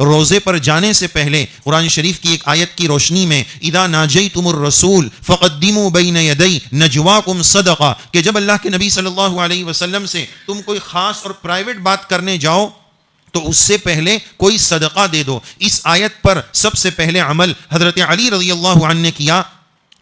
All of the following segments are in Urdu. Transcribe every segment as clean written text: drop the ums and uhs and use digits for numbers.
روزے پر جانے سے پہلے قرآن شریف کی ایک آیت کی روشنی میں اذا ناجیتم الرسول فقدموا بین یدی نجواکم صدقہ، کہ جب اللہ کے نبی صلی اللہ علیہ وسلم سے تم کوئی خاص اور پرائیویٹ بات کرنے جاؤ تو اس سے پہلے کوئی صدقہ دے دو۔ اس آیت پر سب سے پہلے عمل حضرت علی رضی اللہ عنہ نے کیا،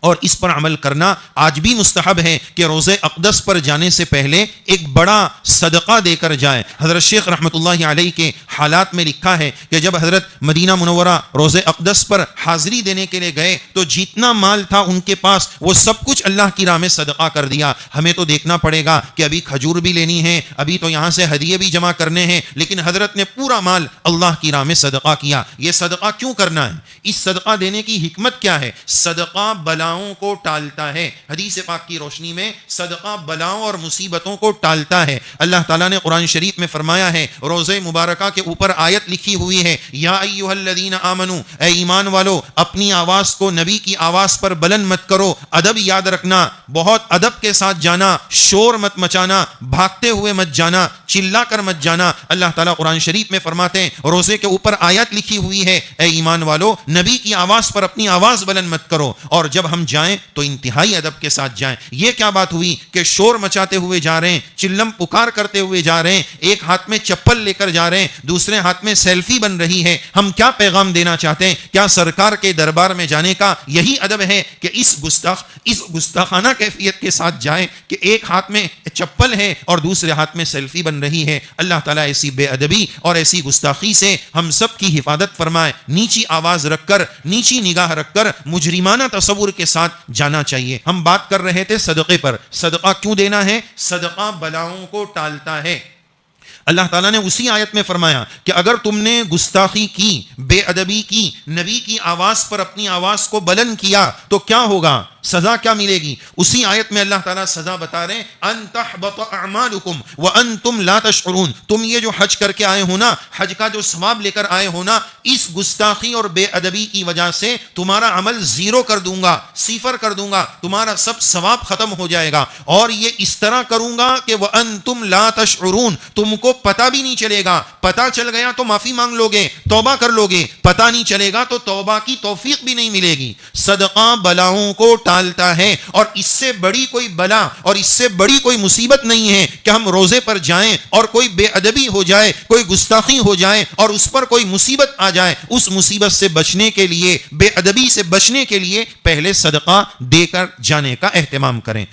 اور اس پر عمل کرنا آج بھی مستحب ہے کہ روزے اقدس پر جانے سے پہلے ایک بڑا صدقہ دے کر جائے۔ حضرت شیخ رحمۃ اللہ علیہ کے حالات میں لکھا ہے کہ جب حضرت مدینہ منورہ روزے اقدس پر حاضری دینے کے لیے گئے تو جتنا مال تھا ان کے پاس وہ سب کچھ اللہ کی راہ میں صدقہ کر دیا۔ ہمیں تو دیکھنا پڑے گا کہ ابھی کھجور بھی لینی ہے، ابھی تو یہاں سے ہدیے بھی جمع کرنے ہیں، لیکن حضرت نے پورا مال اللہ کی راہ میں صدقہ کیا۔ یہ صدقہ کیوں کرنا ہے؟ اس صدقہ دینے کی حکمت کیا ہے؟ صدقہ بلاؤں کو ٹالتا ہے۔ حدیث پاک کی روشنی میں صدقہ بلاؤں اور مصیبتوں کو ٹالتا ہے۔ اللہ تعالیٰ نے قرآن شریف میں فرمایا ہے، روزے مبارکہ کے اوپر آیت لکھی ہوئی ہے، یا ایھا الذین آمنو، اے ایمان والو، اپنی آواز کو نبی کی آواز پر بلند مت کرو۔ ادب یاد رکھنا، بہت ادب کے ساتھ جانا، شور مت مچانا، بھاگتے ہوئے مت جانا، چلا کر مت جانا۔ اللہ تعالیٰ قرآن شریف میں فرماتے ہیں روزے کے اوپر آیت لکھی ہوئی ہے، اے ایمان والو، نبی کی آواز پر اپنی آواز بلند مت کرو، اور جب ہم جائیں تو انتہائی ادب کے ساتھ جائیں۔ یہ کیا بات ہوئی کہ شور مچاتے ہوئے جا رہے ہیں، چلم پکار کرتے ہوئے جا رہے ہیں، ایک ہاتھ میں چپل لے کر جا رہے ہیں، دوسرے ہاتھ میں سیلفی بن رہی ہے۔ ہم کیا پیغام دینا چاہتے ہیں؟ کیا سرکار کے دربار میں جانے کا یہی ادب ہے کہ اس گستاخانہ کیفیت کے ساتھ جائیں کہ ایک ہاتھ میں چپل ہے اور دوسرے ہاتھ میں سیلفی بن رہی ہے؟ اللہ تعالیٰ ایسی بے ادبی اور ایسی گستاخی سے ہم سب کی حفاظت فرمائے۔ نیچی آواز رکھ کر، نیچی نگاہ رکھ کر، مجرمانہ تصور کے ساتھ جانا چاہیے۔ ہم بات کر رہے تھے صدقے پر۔ صدقہ کیوں دینا ہے؟ صدقہ بلاؤں کو ٹالتا ہے۔ اللہ تعالیٰ نے اسی آیت میں فرمایا کہ اگر تم نے گستاخی کی، بے ادبی کی، نبی کی آواز پر اپنی آواز کو بلند کیا تو کیا ہوگا؟ سزا کیا ملے گی؟ اسی آیت میں اللہ تعالیٰ سزا بتا رہے ہیں، ان تحبط اعمالکم وانتم لا تشعرون۔ تم یہ جو حج کر کے آئے ہو نا، حج کا جو ثواب لے کر آئے ہو نا، اس گستاخی اور بے ادبی کی وجہ سے تمہارا عمل زیرو کر دوں گا، صفر کر دوں گا، تمہارا سب ثواب ختم ہو جائے گا، اور یہ اس طرح کروں گا کہ وانتم لا تشعرون، تم کو پتہ بھی نہیں چلے گا۔ پتہ چل گیا تو معافی مانگ لو گے، توبہ کر لو گے، پتہ نہیں چلے گا تو توبہ کی توفیق بھی نہیں ملے گی۔ صدقہ بلاؤں کو ٹالتا ہے، اور اس سے بڑی کوئی بلا اور اس سے بڑی کوئی مصیبت نہیں ہے کہ ہم روزے پر جائیں اور کوئی بے ادبی ہو جائے، کوئی گستاخی ہو جائے اور اس پر کوئی مصیبت آ جائے۔ اس مصیبت سے بچنے کے لیے، بے ادبی سے بچنے کے لیے پہلے صدقہ دے کر جانے کا اہتمام کریں۔